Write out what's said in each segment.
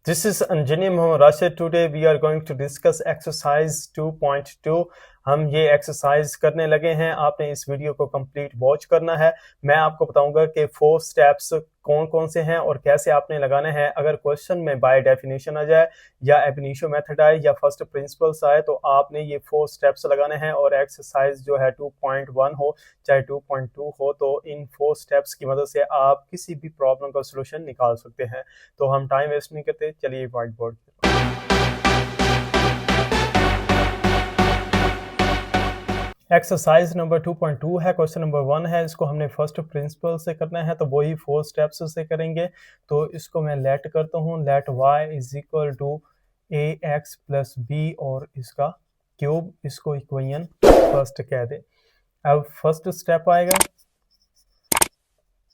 This is Anjani Mohammed Rashid. Today we are going to discuss exercise 2.2. हम ये exercise करने लगे हैं। आपने इस वीडियो को कंप्लीट वॉच करना है। मैं आपको बताऊंगा कि 4 स्टेप्स कौन कौन से हैं और कैसे आपने लगाने हैं। अगर क्वेश्चन में बाय डेफिनेशन आ जाए या एब इनिशियो मेथड आए या फर्स्ट प्रिंसिपल्स आए तो आपने ये 4 स्टेप्स लगाने हैं और एक्सरसाइज जो है 2.1 हो चाहे 2.2 हो, तो इन 4 स्टेप्स की मदद से आप किसी भी प्रॉब्लम का सोल्यूशन निकाल सकते हैं। तो हम टाइम वेस्ट नहीं करते, चलिए व्हाइट बोर्ड। एक्सरसाइज नंबर 2.2 है, क्वेश्चन नंबर 1 है। इसको हमने फर्स्ट प्रिंसिपल से करना है तो वही 4 स्टेप्स से करेंगे। तो इसको मैं लेट करता हूँ, let y is equal to ax plus b और इसका क्यूब, इसको इक्वेशन फर्स्ट कह दे। अब फर्स्ट स्टेप आएगा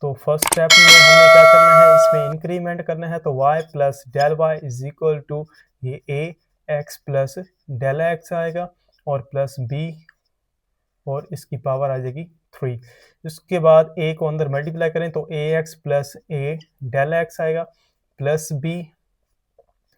तो फर्स्ट स्टेप में हमने क्या करना है, इसमें इंक्रीमेंट करना है। तो y plus del y is equal to ये a x plus del x आएगा और प्लस बी और इसकी पावर आ जाएगी 3। इसके बाद a को अंदर मल्टीप्लाई करें तो ए x plus a del x आएगा प्लस बी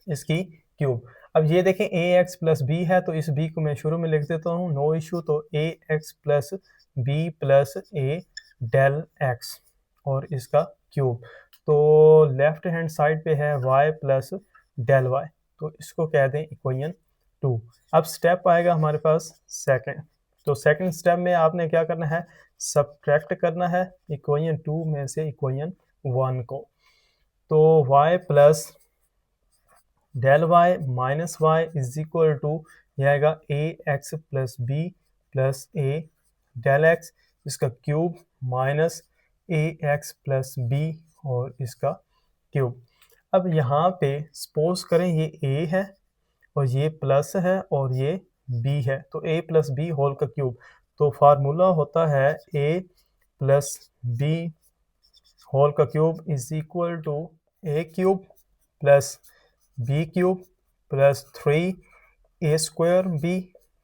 इसकी क्यूब। अब ये देखें ए एक्स प्लस बी है तो इस b को मैं शुरू में लिख देता हूँ, नो इशू। तो ए x plus b plus a del x और इसका क्यूब। तो लेफ्ट हैंड साइड पे है y प्लस डेल वाई, तो इसको कह दें इक्वेशन 2। अब स्टेप आएगा हमारे पास सेकंड। तो सेकंड स्टेप में आपने क्या करना है, सब्ट्रैक्ट करना है इक्वेशन 2 में से इक्वेशन 1 को। तो y plus del y minus y is equal to यह आएगा a x plus b plus a del x, इसका cube minus a x plus b और इसका क्यूब। अब यहाँ पे सपोज करें ये a है और ये प्लस है और ये b है, तो a प्लस बी होल का क्यूब। तो फार्मूला होता है a प्लस बी होल का cube is equal to a cube plus b cube plus 3a square b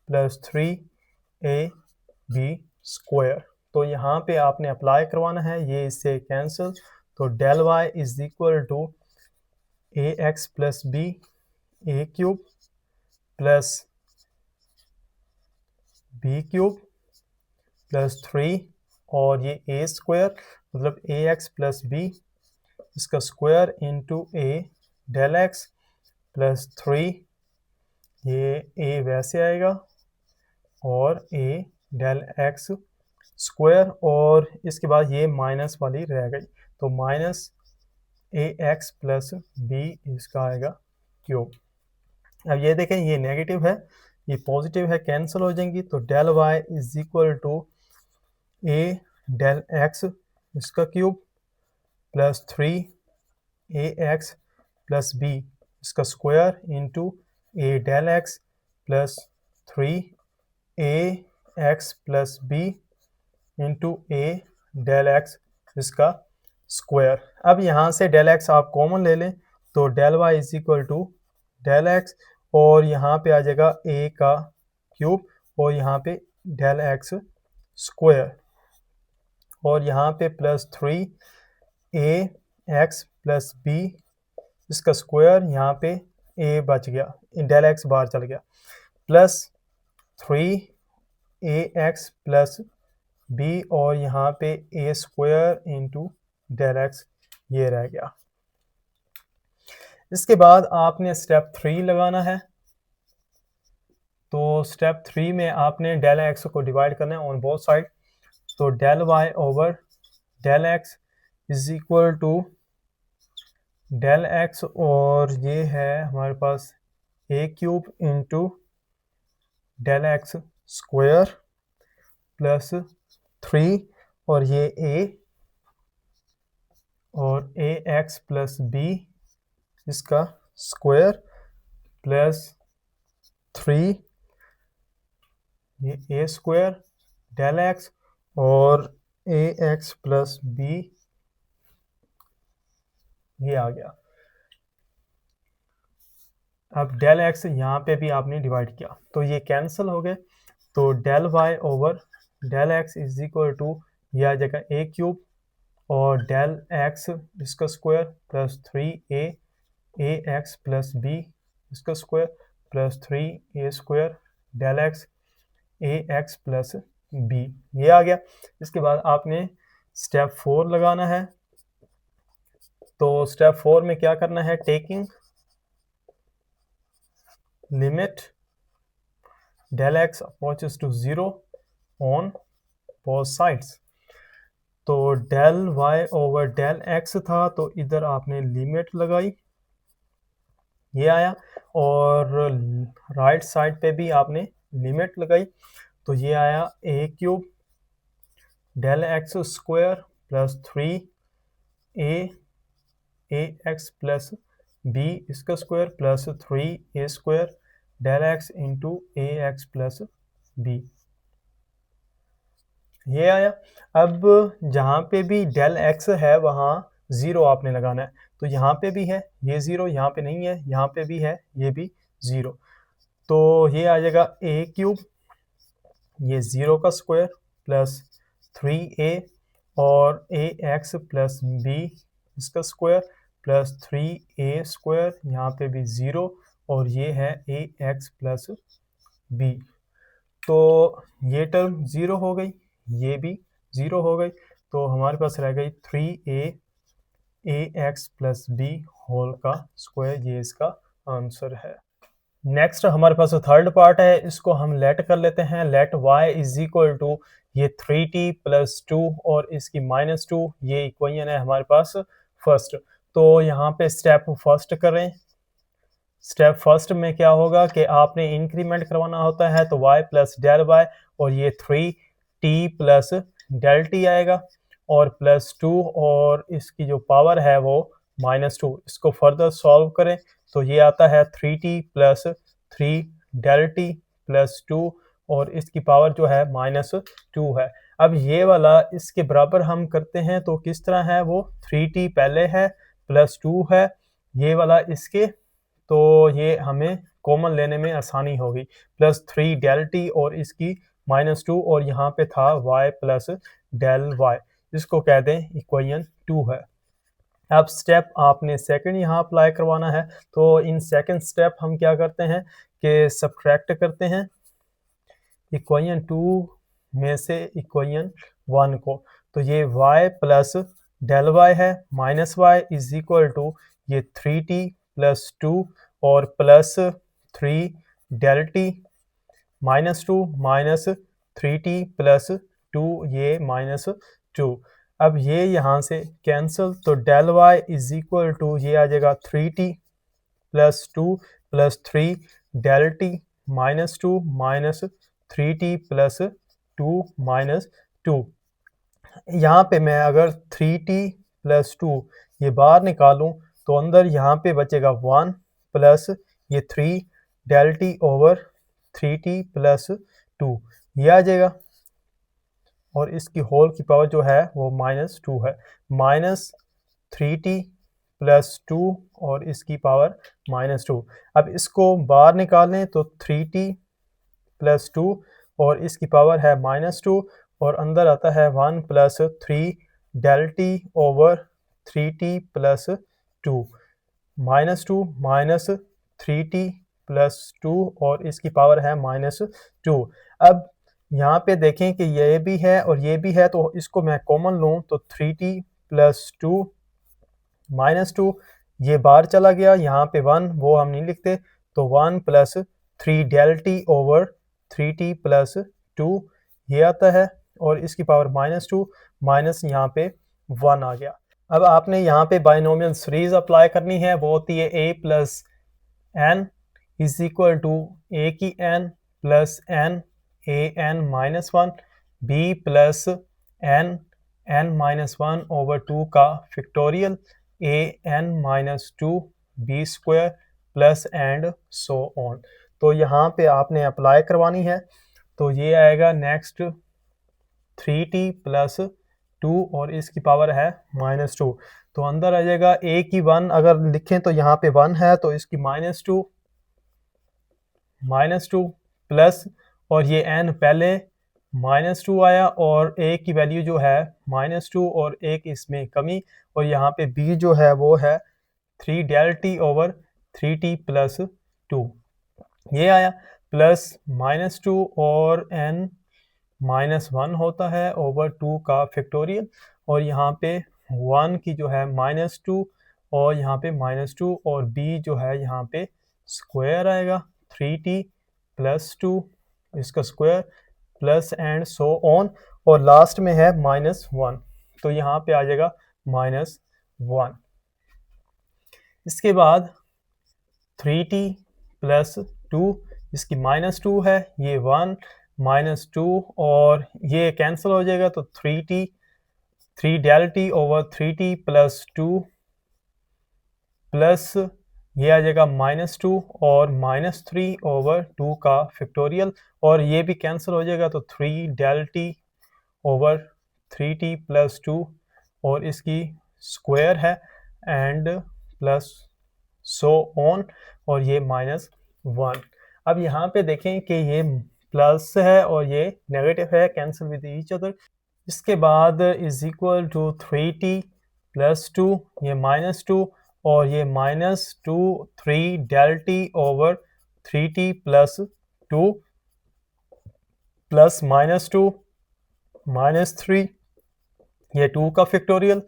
plus 3ab square. तो यहाँ पे आपने अप्लाई करवाना है, ये इससे कैंसिल। तो del y is equal to a x plus b a cube plus b cube plus 3 और ये ए स्क्वायर मतलब ए एक्स प्लस बी इसका square into a del x plus 3, ये ए वैसे आएगा और ए डेल एक्स स्क्वायर और इसके बाद ये माइनस वाली रह गई, तो minus a x plus b इसका आएगा क्यूब। अब ये देखें ये नेगेटिव है ये पॉजिटिव है, कैंसिल हो जाएंगी। तो del y is equal to a del x इसका cube plus 3 a x plus b इसका square into a del x plus 3 a x plus b into a del x इसका square. अब यहाँ से डेल एक्स आप common ले लें तो del y is equal to del x और यहाँ पे आ जाएगा a का क्यूब और यहाँ पे डेल एक्स स्क्वायर और यहाँ पे plus 3 a x plus b इसका स्क्वायर, यहाँ पे a बच गया, डेल एक्स बाहर चल गया, plus 3 a x plus b और यहाँ पे a square into del x ये रह गया। इसके बाद आपने स्टेप 3 लगाना है। तो स्टेप 3 में आपने डेल एक्स को डिवाइड करना है ऑन बोथ साइड। तो del y over del x is equal to del x और ये है हमारे पास a cube into del x square plus 3 और ये a और ए एक्स प्लस बी इसका स्क्वायर प्लस 3 ये a स्क्वायर डेल एक्स और ए एक्स प्लस बी ये आ गया। अब डेल एक्स यहाँ पे भी आपने डिवाइड किया तो ये कैंसिल हो गए। तो del y over del x is equal to ये आ जाएगा ए क्यूब और डेल एक्स इसका square plus 3a a x plus b इसका square plus 3a² del x a x plus b, ये आ गया। इसके बाद आपने स्टेप 4 लगाना है। तो स्टेप 4 में क्या करना है, taking limit del x approaches to 0 on both sides. तो del y over del x था, तो इधर आपने लिमिट लगाई, ये आया, और राइट साइड पे भी आपने लिमिट लगाई, तो ये आया a³ del x square plus 3a x plus b इसका square plus 3a² del x into a x plus b, ये आया। अब जहाँ पे भी डेल एक्स है वहाँ 0 आपने लगाना है। तो यहाँ पे भी है ये 0, यहाँ पे नहीं है, यहाँ पे भी है ये भी 0। तो ये आ जाएगा a³ ये 0 का स्क्वायर प्लस 3a और ए एक्स प्लस बी इसका स्क्वायर प्लस 3a², यहाँ पे भी 0 और ये है ए एक्स प्लस बी। तो ये टर्म 0 हो गई, ये भी 0 हो गई, तो हमारे पास रह गई 3a x plus b whole का स्क्वायर, ये इसका आंसर है। नेक्स्ट हमारे पास थर्ड पार्ट है, इसको हम लेट कर लेते हैं। Let y is equal to ये 3t प्लस 2 और इसकी -2, ये इक्वेशन है हमारे पास फर्स्ट। तो यहाँ पे स्टेप फर्स्ट करें। स्टेप फर्स्ट में क्या होगा कि आपने इंक्रीमेंट करवाना होता है, तो y प्लस डेल y और ये 3t प्लस डेल t आएगा और प्लस 2 और इसकी जो पावर है वो -2। इसको फर्दर सॉल्व करें तो ये आता है 3t plus 3 del t plus 2 और इसकी पावर जो है -2 है। अब ये वाला इसके बराबर हम करते हैं, तो किस तरह है वो, 3t पहले है प्लस 2 है ये वाला इसके, तो ये हमें कॉमन लेने में आसानी होगी, प्लस 3 डेल टी और इसकी -2 और यहाँ पे था y प्लस डेल y, इसको कह दें इक्वेशन 2 है। अब स्टेप आपने सेकंड यहाँ अप्लाई करवाना है, तो इन सेकंड स्टेप हम क्या करते हैं कि सब्ट्रैक्ट करते हैं इक्वेशन 2 में से इक्वेशन 1 को। तो ये y प्लस डेल y है minus y is equal to ये 3t प्लस 2 और plus 3 del t -2 minus 3t plus 2 ये -2। अब ये यहाँ से कैंसिल, तो del y is equal to ये आ जाएगा 3t plus 2 plus 3 del t -2 minus 3t plus 2 -2। यहाँ पे मैं अगर 3t प्लस 2 ये बाहर निकालूं तो अंदर यहाँ पे बचेगा 1 प्लस ये 3 del t over 3t plus 2 ये आ जाएगा और इसकी होल की पावर जो है वो -2 है, -3t प्लस 2 और इसकी पावर -2। अब इसको बाहर निकालें तो 3t प्लस 2 और इसकी पावर है -2 और अंदर आता है 1 plus 3 del t over 3t plus 2 -2 minus 3t plus 2 और इसकी पावर है -2। अब यहाँ पे देखें कि ये भी है और ये भी है, तो इसको मैं कॉमन लूँ तो 3t प्लस 2 -2 ये बाहर चला गया, यहाँ पे 1 वो हम नहीं लिखते, तो 1 plus 3 del t over 3t plus 2 ये आता है और इसकी पावर -2 माइनस यहाँ पे 1 आ गया। अब आपने यहाँ पे बाइनोमियल सीरीज अप्लाई करनी है, वो होती है a plus n is equal to a की n plus n a n minus 1 b plus n n minus 1 over 2 का factorial a n minus 2 b square plus and so on. तो यहाँ पे आपने अप्लाई करवानी है, तो ये आएगा नेक्स्ट 3t प्लस 2 और इसकी पावर है -2, तो अंदर आ जाएगा a की 1 अगर लिखें तो यहाँ पे 1 है, तो इसकी -2 प्लस और ये n पहले -2 आया और a की वैल्यू जो है -2 और एक इसमें कमी और यहाँ पे b जो है वो है 3 del t over 3t plus 2 ये आया, प्लस -2 और n -1 होता है ओवर 2 का फैक्टोरियल, और यहाँ पे 1 की जो है -2 और यहाँ पे -2 और b जो है यहाँ पे स्क्वायर आएगा 3t प्लस 2 इसका square plus and so on, और लास्ट में है -1 तो यहाँ पे आ जाएगा -1। इसके बाद 3t प्लस 2 इसकी -2 है, ये 1 -2 और ये कैंसिल हो जाएगा, तो 3 del t over 3t plus 2 plus ये आ जाएगा -2 और -3 ओवर 2 का फैक्टोरियल, और ये भी कैंसिल हो जाएगा, तो 3 del t over 3t plus 2 और इसकी स्क्वायर है एंड प्लस सो ऑन, और ये -1। अब यहाँ पे देखें कि ये प्लस है और ये नेगेटिव है, कैंसिल विद ईच अदर। इसके बाद is equal to 3t plus 2, ये -2 और ये -2 3 del t over 3t plus 2 plus -2 -3 ये 2 का फैक्टोरियल,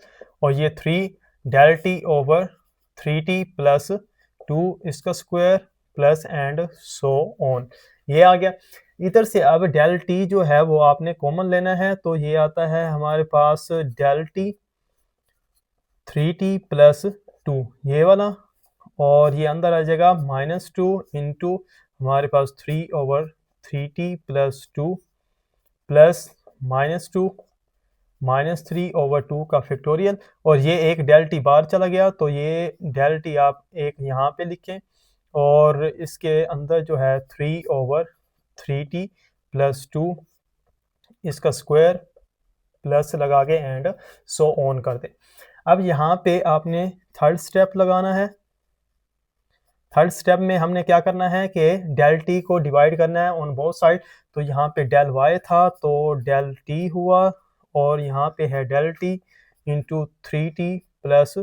और ये 3 del t over 3t plus 2 इसका square plus and so on, ये आ गया। इधर से अब del t जो है वो आपने कॉमन लेना है, तो ये आता है हमारे पास del t 3t प्लस 2 ये वाला, और ये अंदर आ जाएगा -2 इंटू हमारे पास 3 over 3t plus 2 plus -2 -3 over 2 का फैक्टोरियल, और ये एक del t बार चला गया, तो ये del t आप एक यहाँ पे लिखें, और इसके अंदर जो है 3 ओवर 3t प्लस 2 इसका स्क्वायर प्लस लगा के एंड सो ऑन कर दे। अब यहाँ पे आपने थर्ड स्टेप लगाना है। थर्ड स्टेप में हमने क्या करना है कि del t को डिवाइड करना है ऑन बोथ साइड, तो यहाँ पे del y था तो del t हुआ, और यहाँ पे है del t into 3t plus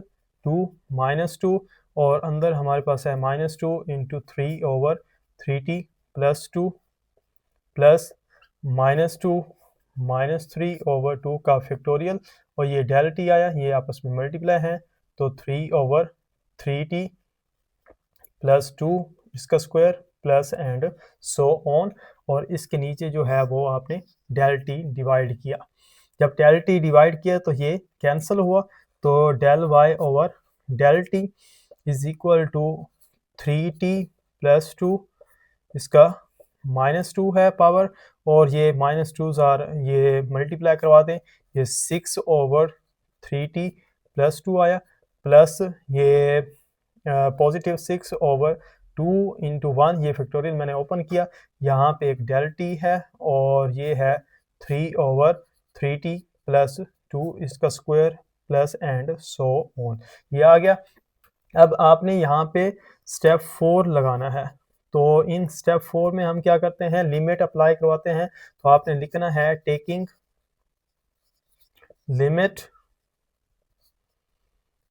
2 -2, और अंदर हमारे पास है -2 into 3 over 3t plus 2 plus -2 -3 over 2 का फैक्टोरियल, और ये del t आया, ये आपस में मल्टीप्लाई है, तो 3 ओवर 3t प्लस 2 इसका square plus and so on, और इसके नीचे जो है वो आपने del t डिवाइड किया। जब del t डिवाइड किया तो ये कैंसिल हुआ, तो del y over del t is equal to 3t plus 2 इसका -2 है पावर, और ये -2 ये मल्टीप्लाई करवा दें, ये 6 ओवर 3t प्लस 2 आया, प्लस ये पॉजिटिव 6 ओवर 2 इंटू 1, ये फैक्टोरियल मैंने ओपन किया, यहाँ पे एक del t है, और ये है 3 ओवर 3t प्लस 2 इसका square plus and so on, ये आ गया। अब आपने यहाँ पे स्टेप 4 लगाना है, तो इन स्टेप 4 में हम क्या करते हैं, लिमिट अप्लाई करवाते हैं, तो आपने लिखना है taking limit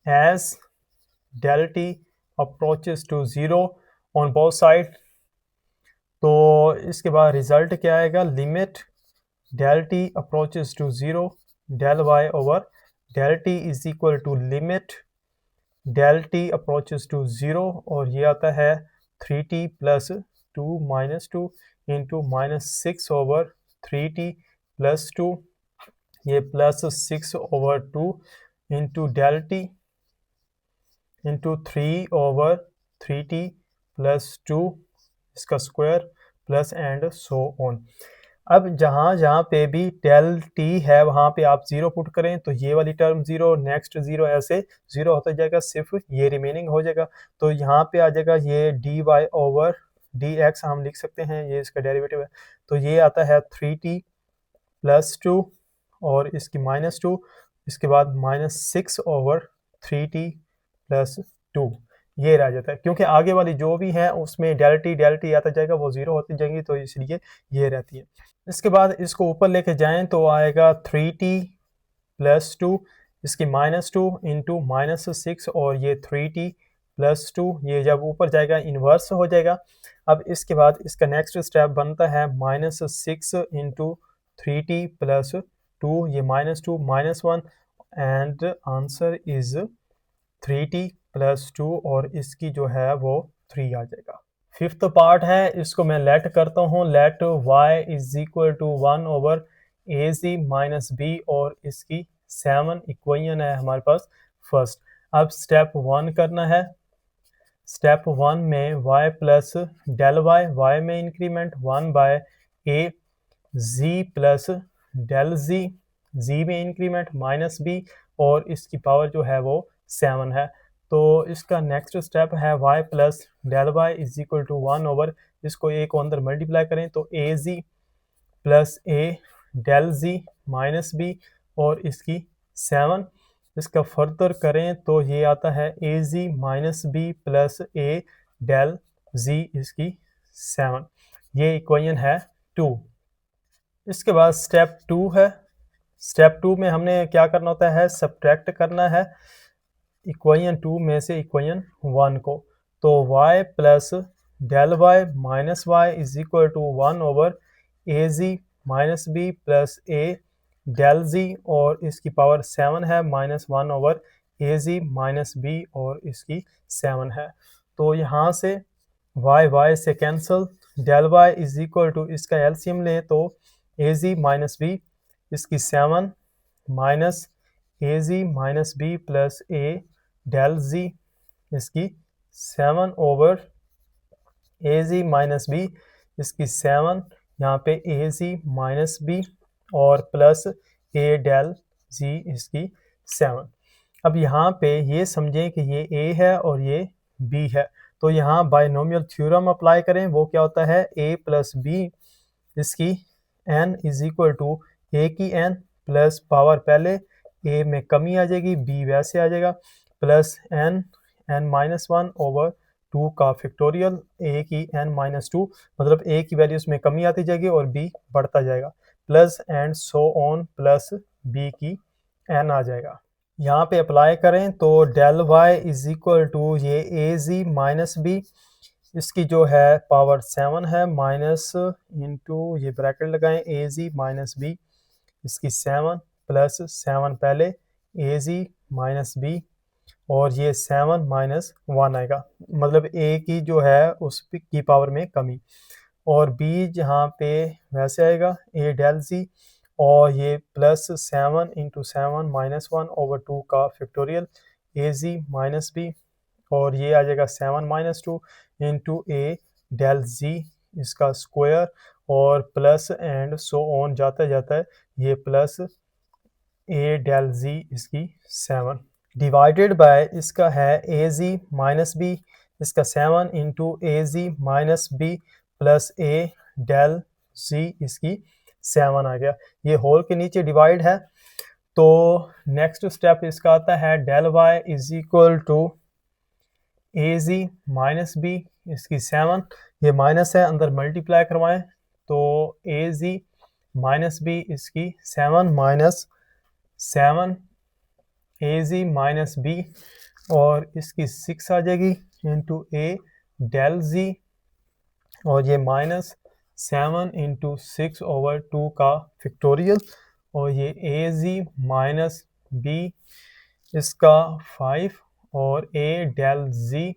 as del t approaches to 0 on both side, तो इसके बाद रिजल्ट क्या आएगा, limit del t approaches to 0 del y over del t is equal to limit del t approaches to 0, और ये आता है 3t plus 2 -2 into -6 over 3t plus 2, ये plus 6 over 2 into del t into 3 over 3t plus 2 इसका square plus and so on. अब जहाँ जहाँ पे भी del t है वहाँ पे आप 0 पुट करें, तो ये वाली टर्म 0, नेक्स्ट 0, ऐसे 0 होता जाएगा, सिर्फ ये रिमेनिंग हो जाएगा, तो यहाँ पे आ जाएगा ये dy ओवर dx हम लिख सकते हैं, ये इसका डेरिवेटिव है, तो ये आता है 3t प्लस 2 और इसकी -2, इसके बाद -6 ओवर 3t प्लस 2, ये रह जाता है, क्योंकि आगे वाली जो भी है उसमें del t आता जाएगा, वो 0 होती जाएंगी, तो इसलिए ये रहती है। इसके बाद इसको ऊपर लेके जाएं तो आएगा 3t प्लस 2, इसकी -2 इंटू -6, और ये 3t +2, ये जब ऊपर जाएगा इन्वर्स हो जाएगा। अब इसके बाद इसका नेक्स्ट स्टेप बनता है -6 इंटू 3t प्लस 2, ये -2 -1 and answer is 3t plus 2 और इसकी जो है वो 3 आ जाएगा। फिफ्थ पार्ट है, इसको मैं लेट करता हूँ, let y is equal to 1 over a g minus b और इसकी 7 इक्वेशन है हमारे पास फर्स्ट। अब स्टेप 1 करना है। स्टेप 1 में y प्लस डेल y में इंक्रीमेंट 1 बाय ए, z प्लस डेल z में इंक्रीमेंट माइनस b और इसकी पावर जो है वो 7 है। तो इसका नेक्स्ट स्टेप है y plus del y is equal to 1 over, इसको a को अंदर मल्टीप्लाई करें तो a g plus a del g minus b और इसकी 7। इसका फर्दर करें तो ये आता है ए g minus b plus a del g इसकी 7। ये इक्वेशन है 2। इसके बाद स्टेप 2 है। स्टेप 2 में हमने क्या करना होता है, सब्ट्रैक्ट करना है इक्वेशन 2 में से इक्वेशन 1 को। तो y plus del y minus y is equal to 1 over a g minus b plus a del g और इसकी पावर 7 है, -1 over a g minus b और इसकी 7 है। तो यहाँ से y से cancel, del y is equal to इसका एलसीएम लें तो ए जी माइनस बी इसकी 7 minus a g minus b plus a del g इसकी 7 over a g minus b इसकी 7, यहाँ पे ए जी माइनस बी और प्लस ए डेल जी इसकी 7। अब यहाँ पे ये समझें कि ये ए है और ये बी है, तो यहाँ बायनोमियल थ्योरम अप्लाई करें। वो क्या होता है, ए प्लस बी इसकी n इज इक्वल टू ए की n प्लस पावर पहले ए में कमी आ जाएगी, बी वैसे आ जाएगा, प्लस n माइनस 1 ओवर 2 का फैक्टोरियल ए की n माइनस 2, मतलब ए की वैल्यूज में कमी आती जाएगी और बी बढ़ता जाएगा, plus and so on plus b की n आ जाएगा। यहाँ पे अप्लाई करें तो del y is equal to ये ए जी माइनस बी इसकी जो है पावर 7 है, माइनस इंटू ये ब्रैकेट लगाएं ए जी माइनस बी इसकी 7 प्लस 7 पहले ए जी माइनस बी और ये 7 माइनस 1 आएगा, मतलब ए की जो है उस की पावर में कमी, और बी जहाँ पे वैसे आएगा ए डेल जी और ये प्लस 7 इंटू 7 माइनस 1 ओवर 2 का factorial a g minus b और ये आ जाएगा 7 minus 2 into a del g इसका स्क्वायर और प्लस एंड सो ऑन जाता जाता है ये प्लस ए डेल जी इसकी 7 डिवाइडेड बाय इसका है ए जी माइनस बी इसका 7 into a g minus b plus a del g इसकी 7 आ गया। ये होल के नीचे डिवाइड है। तो नेक्स्ट स्टेप इसका आता है del y is equal to a g minus b इसकी 7, ये माइनस है अंदर मल्टीप्लाई करवाएं तो ए जी माइनस बी इसकी 7 माइनस 7 ए जी माइनस बी और इसकी 6 आ जाएगी इंटू ए डेल जी और ये माइनस 7 इंटू 6 ओवर 2 का फैक्टोरियल और ये ए जी माइनस बी इसका 5 और ए डेल जी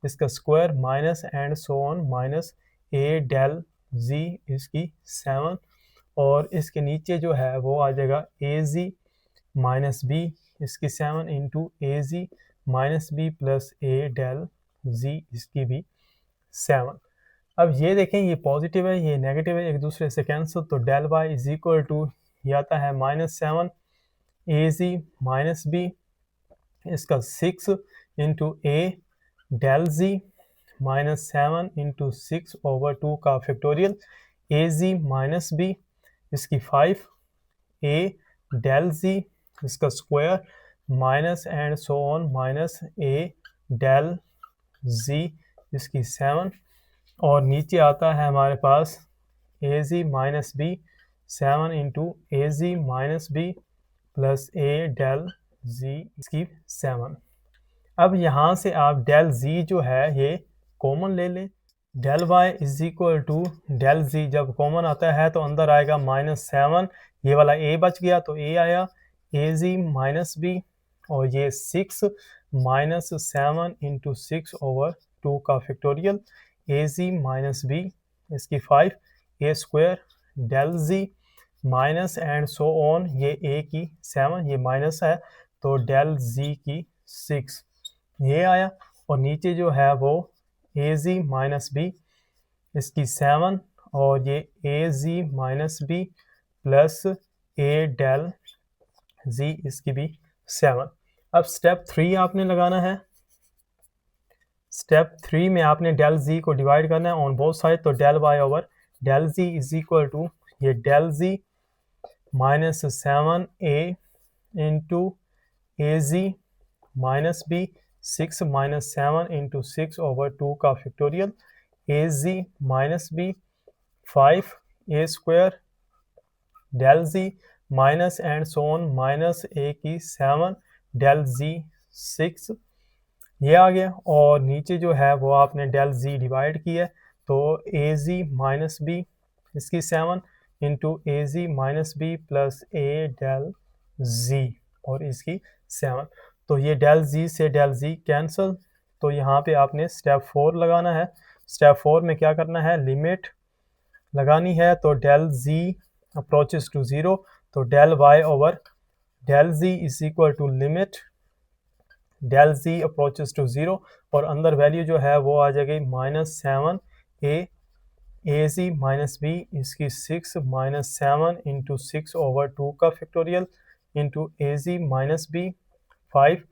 इसका square minus and so on minus a del g इसकी 7 और इसके नीचे जो है वो आ जाएगा ए जी माइनस बी इसकी 7 into a g minus b plus a del g इसकी भी 7। अब ये देखें ये पॉजिटिव है ये नेगेटिव है, एक दूसरे से कैंसिल, तो del y is equal to ये आता है -7 ए जी माइनस बी इसका 6 into a del g minus 7 into 6 over 2 का factorial a g minus b इसकी 5 ए डेल जी इसका square minus and so on minus a del g इसकी 7 और नीचे आता है हमारे पास a g minus b 7 into a g minus b plus a del g इसकी 7। अब यहाँ से आप डेल z जो है ये कॉमन ले लें। Del y is equal to del z जब कॉमन आता है तो अंदर आएगा -7, ये वाला a बच गया तो a आया, az माइनस b, और ये 6 -7 इंटू 6 ओवर 2 का फैक्टोरियल, az माइनस b इसकी 5, a square del z minus and so on, ये a की 7, ये माइनस है तो डेल z की 6 ये आया, और नीचे जो है वो az माइनस b इसकी 7, और ये az minus b plus a del z इसकी भी 7। अब स्टेप 3 आपने लगाना है। स्टेप 3 में आपने डेल z को डिवाइड करना है ऑन बोथ साइड, तो del y over del z is equal to ये del z minus 7a into az minus b 6 minus 7 into 6 over 2 का factorial, az minus b 5 a square del z minus and so on minus a की 7 del z 6 ये आ गया, और नीचे जो है वो आपने डेल z डिवाइड किया तो az माइनस b इसकी 7 into az minus b plus a del z और इसकी 7। तो ये डेल z से डेल z कैंसिल, तो यहाँ पे आपने स्टेप 4 लगाना है। स्टेप 4 में क्या करना है, लिमिट लगानी है, तो डेल z अप्रोचेस टू 0, तो del y over del z is equal to limit del z approaches to 0, और अंदर वैल्यू जो है वो आ जाएगी -7a az माइनस b इसकी 6 -7 इंटू 6 ओवर 2 का factorial into az minus b 5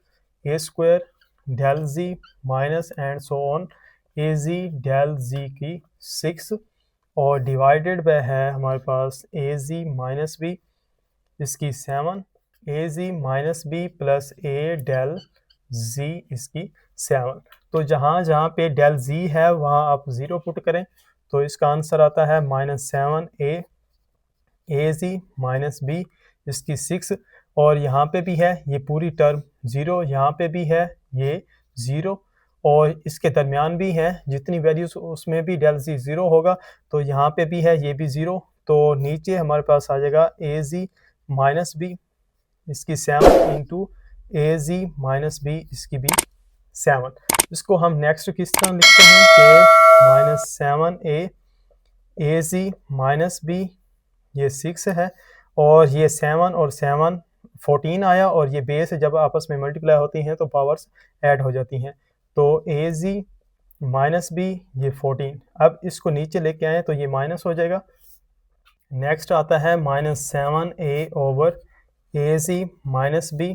a square del z minus and so on az del z की 6, और डिवाइडेड बाय है हमारे पास az माइनस b इसकी 7 az minus b plus a del z इसकी 7। तो जहाँ जहाँ पे डेल z है वहाँ आप 0 पुट करें, तो इसका आंसर आता है -7a az माइनस b इसकी 6, और यहाँ पे भी है ये पूरी टर्म 0, यहाँ पे भी है ये 0, और इसके दरमियान भी है जितनी वैल्यूज उसमें भी डेल z 0 होगा, तो यहाँ पे भी है ये भी 0, तो नीचे हमारे पास आ जाएगा az माइनस b इसकी 7 इंटू az माइनस b इसकी भी 7। इसको हम नेक्स्ट किस तरह लिखते हैं कि -7a az माइनस b ये 6 है, और ये 7 और 7 14 आया, और ये बेस जब आपस में मल्टीप्लाई होती हैं तो पावर्स ऐड हो जाती हैं, तो az माइनस b ये 14। अब इसको नीचे लेके आए तो ये माइनस हो जाएगा। नेक्स्ट आता है -7a over az minus b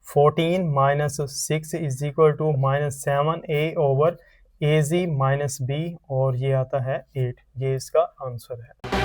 14 minus 6 is equal to -7a over az minus b, और ये आता है 8। ये इसका आंसर है।